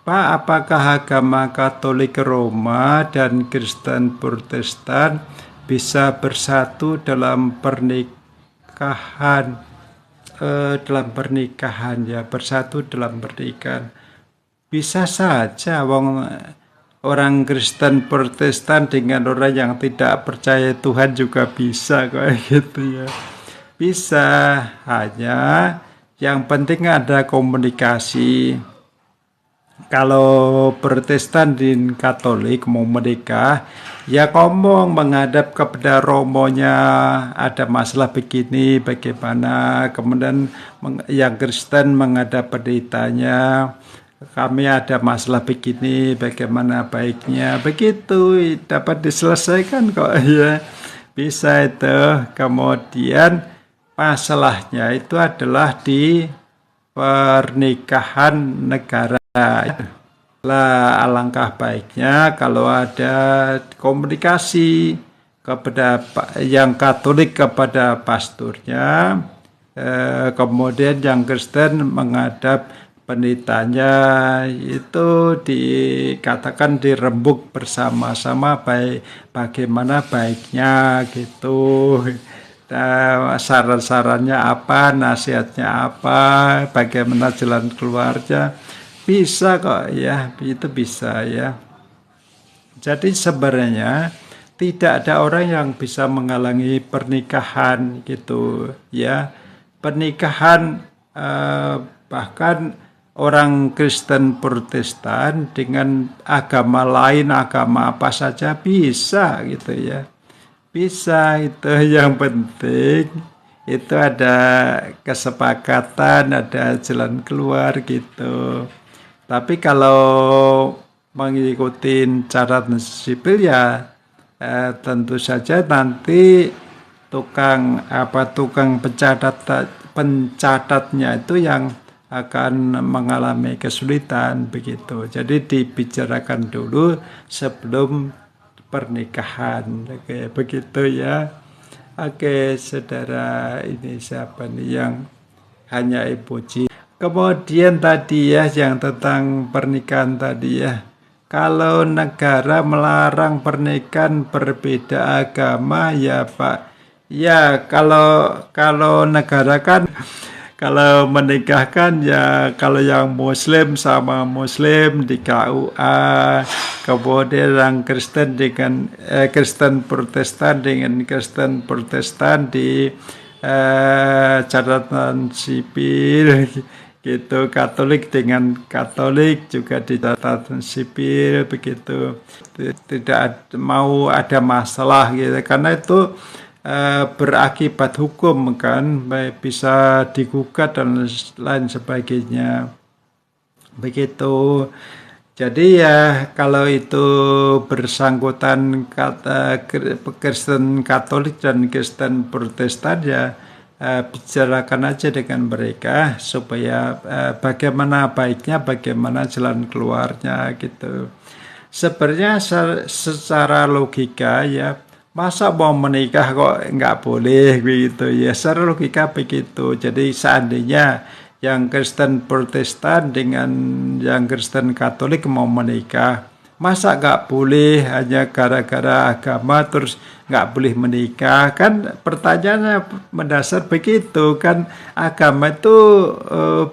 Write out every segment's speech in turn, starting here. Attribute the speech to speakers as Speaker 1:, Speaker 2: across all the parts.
Speaker 1: Pak, apakah agama Katolik Roma dan Kristen Protestan bisa bersatu dalam pernikahan? Bersatu dalam pernikahan. Bisa saja, orang Kristen Protestan dengan orang yang tidak percaya Tuhan juga bisa kayak gitu ya. Bisa, hanya yang penting ada komunikasi. Kalau Protestan dan Katolik mau menikah, ya ngomong menghadap kepada romonya, ada masalah begini, bagaimana. Kemudian yang Kristen menghadap pendetanya, kami ada masalah begini, bagaimana baiknya. Begitu dapat diselesaikan kok ya. Bisa itu. Kemudian masalahnya itu adalah di pernikahan negara. Lah, alangkah baiknya kalau ada komunikasi kepada yang Katolik kepada pastornya, kemudian yang Kristen menghadap pendetanya, itu dikatakan dirembuk bersama-sama bagaimana baiknya gitu. Saran-sarannya apa, nasihatnya apa, bagaimana jalan keluarnya, bisa kok ya, itu bisa ya. Jadi sebenarnya tidak ada orang yang bisa menghalangi pernikahan gitu ya. Pernikahan bahkan orang Kristen Protestan dengan agama lain, agama apa saja bisa gitu ya. Bisa, itu yang penting itu ada kesepakatan, ada jalan keluar gitu. Tapi kalau mengikuti cara sipil ya tentu saja nanti tukang pencatatnya itu yang akan mengalami kesulitan begitu. Jadi dibicarakan dulu sebelum pernikahan. Oke, begitu ya. Oke, saudara, ini siapa nih yang hanya emoji. Kemudian tadi ya yang tentang pernikahan tadi ya. Kalau negara melarang pernikahan berbeda agama ya Pak. Ya kalau negara kan kalau menikahkan ya kalau yang Muslim sama Muslim di KUA, kemudian yang Kristen dengan Kristen Protestan dengan Kristen Protestan di catatan sipil gitu, Katolik dengan Katolik juga di catatan sipil begitu. Tidak mau ada masalah gitu karena itu berakibat hukum kan, bisa digugat dan lain sebagainya begitu. Jadi ya kalau itu bersangkutan Kristen Katolik dan Kristen Protestan ya bicarakan aja dengan mereka supaya bagaimana baiknya, bagaimana jalan keluarnya gitu. Sebenarnya secara logika ya, masa mau menikah kok nggak boleh begitu ya, secara logika begitu. Jadi seandainya yang Kristen Protestan dengan yang Kristen Katolik mau menikah, masa nggak boleh hanya gara-gara agama terus nggak boleh menikah? Kan pertanyaannya mendasar begitu kan, agama itu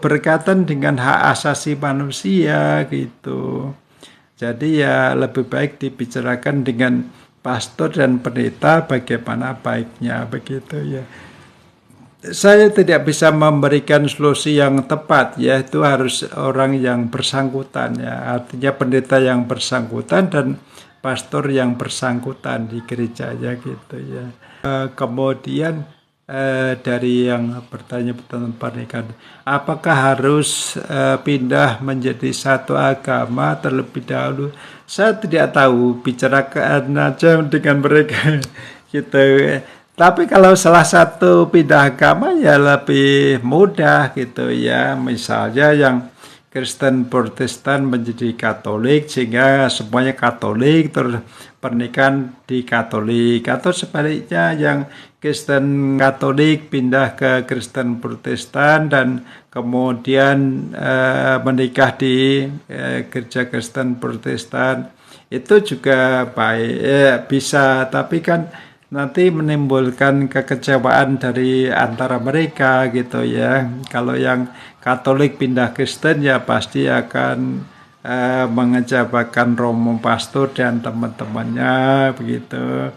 Speaker 1: berkaitan dengan hak asasi manusia gitu. Jadi ya lebih baik dibicarakan dengan pastor dan pendeta bagaimana baiknya begitu ya. Saya tidak bisa memberikan solusi yang tepat ya, itu harus orang yang bersangkutan ya, artinya pendeta yang bersangkutan dan pastor yang bersangkutan di gerejanya gitu ya. Kemudian dari yang bertanya tentang pernikahan, apakah harus pindah menjadi satu agama terlebih dahulu? Saya tidak tahu, bicarakan aja dengan mereka gitu. Tapi kalau salah satu pindah agama ya lebih mudah gitu ya. Misalnya yang Kristen Protestan menjadi Katolik sehingga semuanya Katolik, terus pernikahan di Katolik, atau sebaliknya yang Kristen Katolik pindah ke Kristen Protestan dan kemudian menikah di gereja Kristen Protestan, itu juga baik, bisa, tapi kan nanti menimbulkan kekecewaan dari antara mereka gitu ya. Kalau yang Katolik pindah Kristen ya pasti akan mengecewakan romo pastor dan teman-temannya begitu.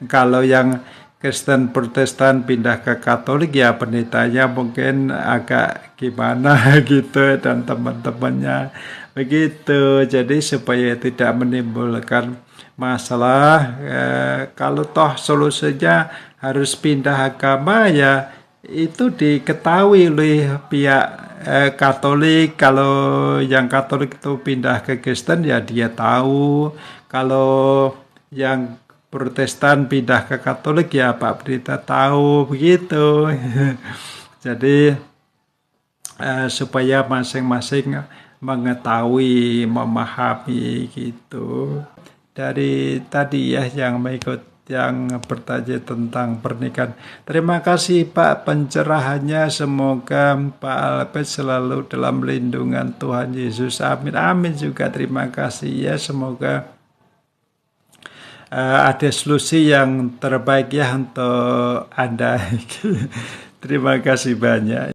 Speaker 1: Kalau yang Kristen Protestan pindah ke Katolik ya pendetanya mungkin agak gimana gitu dan teman-temannya begitu. Jadi supaya tidak menimbulkan masalah, kalau toh solusinya harus pindah agama ya itu diketahui oleh pihak Katolik. Kalau yang Katolik itu pindah ke Kristen ya dia tahu. Kalau yang Protestan pindah ke Katolik ya Pak Berita tahu begitu. Jadi supaya masing-masing mengetahui, memahami gitu. Dari tadi ya yang mengikut yang bertanya tentang pernikahan. Terima kasih Pak pencerahannya. Semoga Pak Albert selalu dalam lindungan Tuhan Yesus. Amin. Amin juga. Terima kasih ya. Semoga ada solusi yang terbaik ya untuk Anda. Terima kasih banyak.